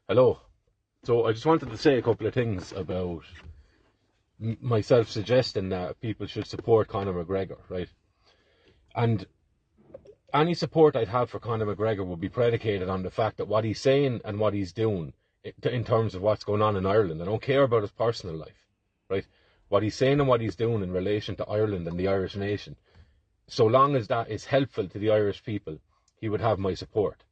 Hello. So I just wanted to say a couple of things about myself suggesting that people should support Conor McGregor, right? And any support I'd have for Conor McGregor would be predicated on the fact that what he's saying and what he's doing in terms of what's going on in Ireland. I don't care about his personal life, right? What he's saying and what he's doing in relation to Ireland and the Irish nation, so long as that is helpful to the Irish people, he would have my support.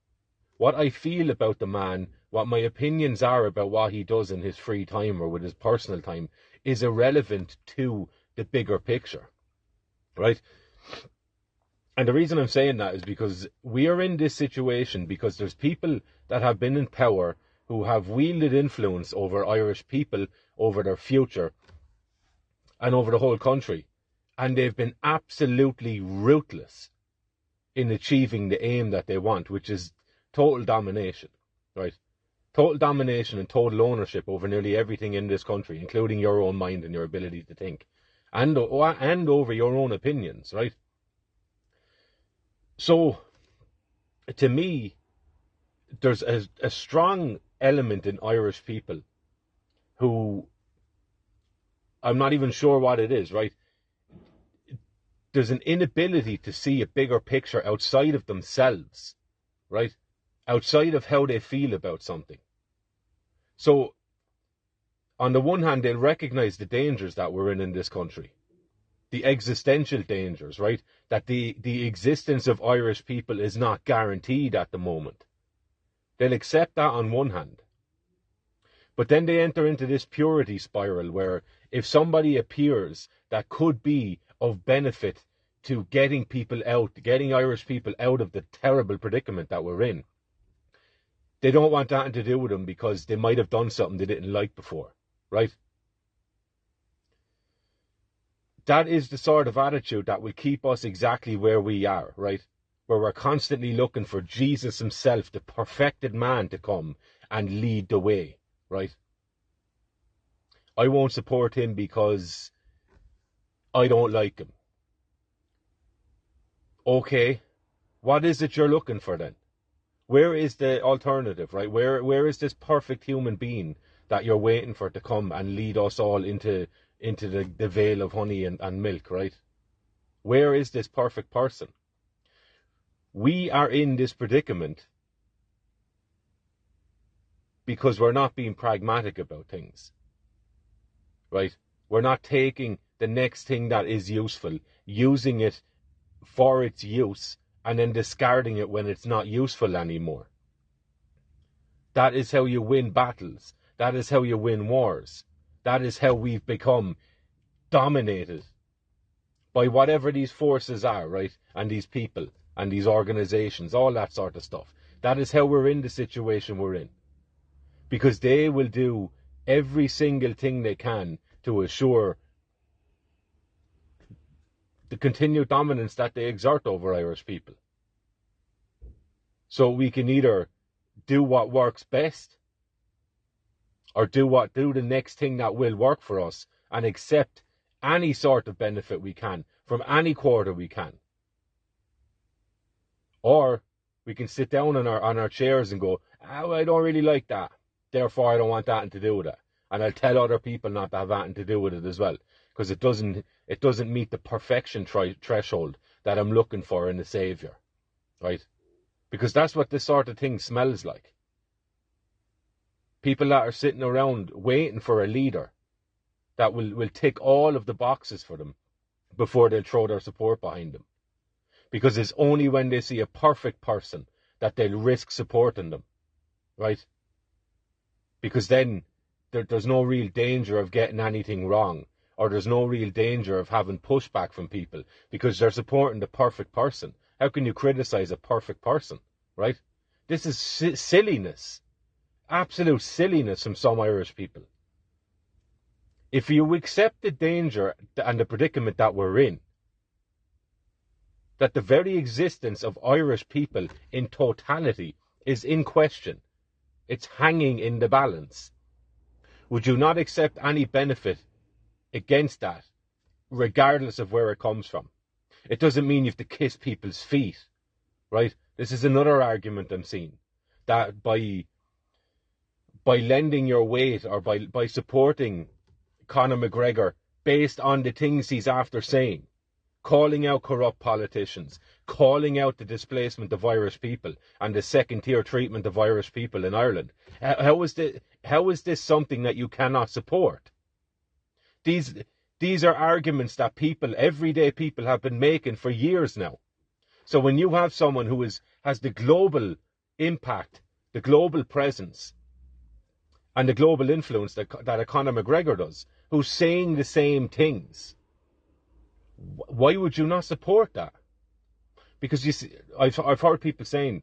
What I feel about the man, what my opinions are about what he does in his free time or with his personal time, is irrelevant to the bigger picture, right? And the reason I'm saying that is because we are in this situation because there's people that have been in power who have wielded influence over Irish people, over their future, and over the whole country. And they've been absolutely ruthless in achieving the aim that they want, which is total domination, right? Total domination and total ownership over nearly everything in this country, including your own mind and your ability to think, and over your own opinions, right? So, to me, there's a strong element in Irish people who, I'm not even sure what it is, right? There's an inability to see a bigger picture outside of themselves, right? Outside of how they feel about something. So, on the one hand, they'll recognize the dangers that we're in this country. The existential dangers, right? That the existence of Irish people is not guaranteed at the moment. They'll accept that on one hand. But then they enter into this purity spiral where if somebody appears that could be of benefit to getting people out, getting Irish people out of the terrible predicament that we're in, they don't want that to do with them because they might have done something they didn't like before, right? That is the sort of attitude that will keep us exactly where we are, right? Where we're constantly looking for Jesus himself, the perfected man, to come and lead the way, right? I won't support him because I don't like him. Okay, what is it you're looking for then? Where is the alternative, right? Where is this perfect human being that you're waiting for to come and lead us all into the veil of honey and milk, right? Where is this perfect person? We are in this predicament because we're not being pragmatic about things, right? We're not taking the next thing that is useful, using it for its use, and then discarding it when it's not useful anymore. That is how you win battles. That is how you win wars. That is how we've become dominated by whatever these forces are, right? And these people and these organizations, all that sort of stuff. That is how we're in the situation we're in. Because they will do every single thing they can to assure the continued dominance that they exert over Irish people. So we can either do what works best or do the next thing that will work for us and accept any sort of benefit we can from any quarter we can. Or we can sit down on our chairs and go, oh, I don't really like that, therefore I don't want that to do with it. And I'll tell other people not to have that to do with it as well. Because it doesn't meet the perfection threshold that I'm looking for in a saviour. Right? Because that's what this sort of thing smells like. People that are sitting around waiting for a leader that will tick all of the boxes for them before they'll throw their support behind them. Because it's only when they see a perfect person that they'll risk supporting them. Right? Because then there's no real danger of getting anything wrong, or there's no real danger of having pushback from people because they're supporting the perfect person. How can you criticize a perfect person, right? This is silliness, absolute silliness from some Irish people. If you accept the danger and the predicament that we're in, that the very existence of Irish people in totality is in question, it's hanging in the balance, would you not accept any benefit against that, regardless of where it comes from? It doesn't mean you have to kiss people's feet, right? This is another argument I'm seeing, that by by lending your weight or by supporting Conor McGregor based on the things he's after saying, calling out corrupt politicians, calling out the displacement of Irish people and the second-tier treatment of Irish people in Ireland. How is this something that you cannot support? These are arguments that everyday people have been making for years now. So when you have someone who has the global impact, the global presence, and the global influence that a Conor McGregor does, who's saying the same things, why would you not support that? Because you see, I've heard people saying,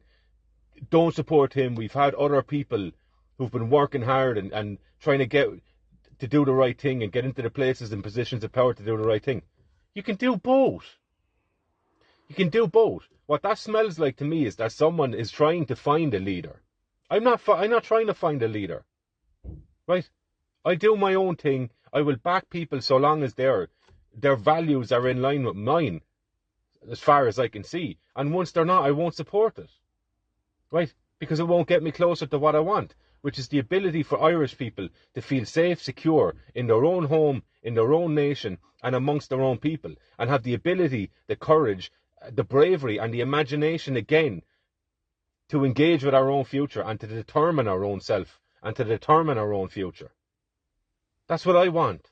don't support him. We've had other people who've been working hard and trying to do the right thing and get into the places and positions of power to do the right thing. You can do both. You can do both. What that smells like to me is that someone is trying to find a leader. I'm not trying to find a leader. Right? I do my own thing. I will back people so long as their values are in line with mine, as far as I can see. And once they're not, I won't support it. Right? Because it won't get me closer to what I want, which is the ability for Irish people to feel safe, secure in their own home, in their own nation, and amongst their own people, and have the ability, the courage, the bravery, and the imagination again to engage with our own future and to determine our own self and to determine our own future. That's what I want.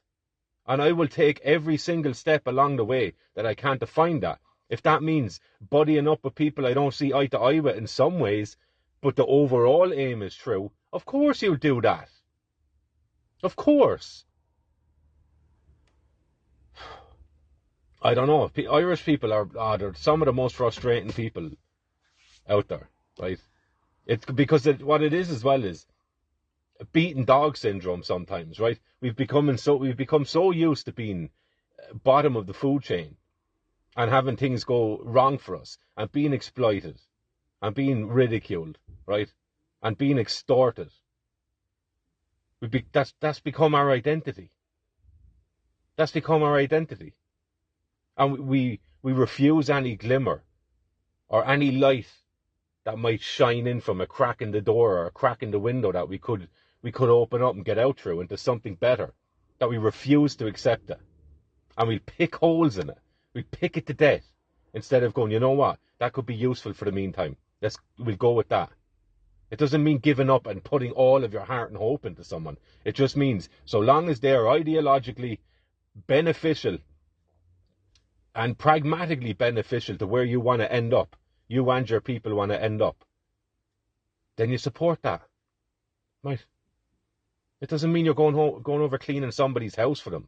And I will take every single step along the way that I can to find that. If that means buddying up with people I don't see eye to eye with in some ways, but the overall aim is true, of course you'll do that. Of course. I don't know. Irish people are some of the most frustrating people out there, right? It's because what it is as well is beaten dog syndrome sometimes, right? We've become so used to being bottom of the food chain and having things go wrong for us and being exploited and being ridiculed, right? And being extorted. That's become our identity. That's become our identity. And we refuse any glimmer or any light that might shine in from a crack in the door or a crack in the window that we could open up and get out through into something better. That we refuse to accept it. And we'll pick holes in it. We'll pick it to death. Instead of going, you know what, that could be useful for the meantime. We'll go with that. It doesn't mean giving up and putting all of your heart and hope into someone. It just means so long as they're ideologically beneficial and pragmatically beneficial to where you want to end up, you and your people want to end up, then you support that. Right? It doesn't mean you're going over cleaning somebody's house for them.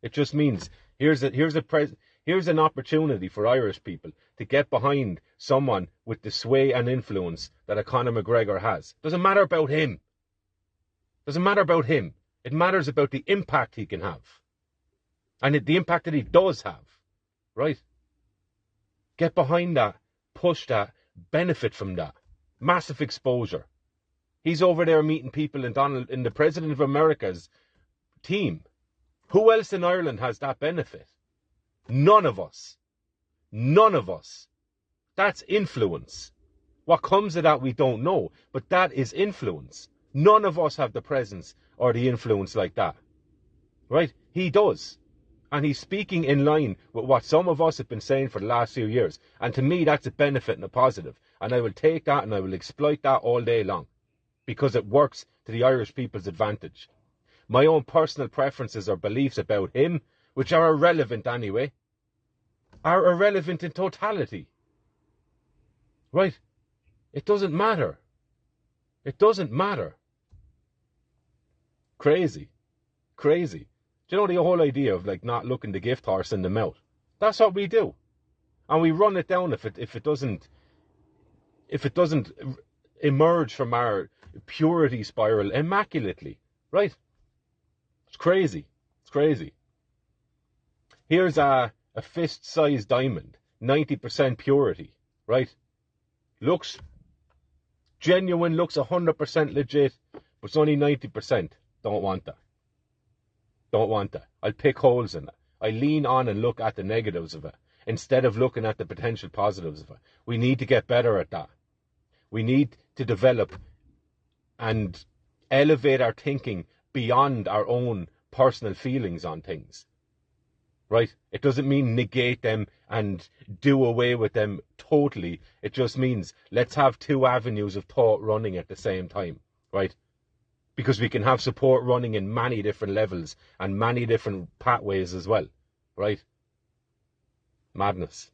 It just means here's an opportunity for Irish people to get behind someone with the sway and influence that a Conor McGregor has. Doesn't matter about him. Doesn't matter about him. It matters about the impact he can have. And the impact that he does have. Right? Get behind that. Push that. Benefit from that. Massive exposure. He's over there meeting people in the President of America's team. Who else in Ireland has that benefit? None of us. None of us. That's influence. What comes of that we don't know, but that is influence. None of us have the presence or the influence like that. Right? He does. And he's speaking in line with what some of us have been saying for the last few years. And to me, that's a benefit and a positive. And I will take that and I will exploit that all day long. Because it works to the Irish people's advantage. My own personal preferences or beliefs about him, which are irrelevant anyway, are irrelevant in totality. Right? It doesn't matter. It doesn't matter. Crazy. Crazy. Do you know the whole idea of like not looking the gift horse in the mouth? That's what we do. And we run it down if it doesn't emerge from our purity spiral immaculately. Right? It's crazy. It's crazy. Here's a fist-sized diamond, 90% purity, right? Looks genuine, looks 100% legit, but it's only 90%. Don't want that. Don't want that. I'll pick holes in it. I lean on and look at the negatives of it instead of looking at the potential positives of it. We need to get better at that. We need to develop and elevate our thinking beyond our own personal feelings on things, right? It doesn't mean negate them and do away with them totally. It just means let's have two avenues of thought running at the same time, right? Because we can have support running in many different levels and many different pathways as well, right? Madness.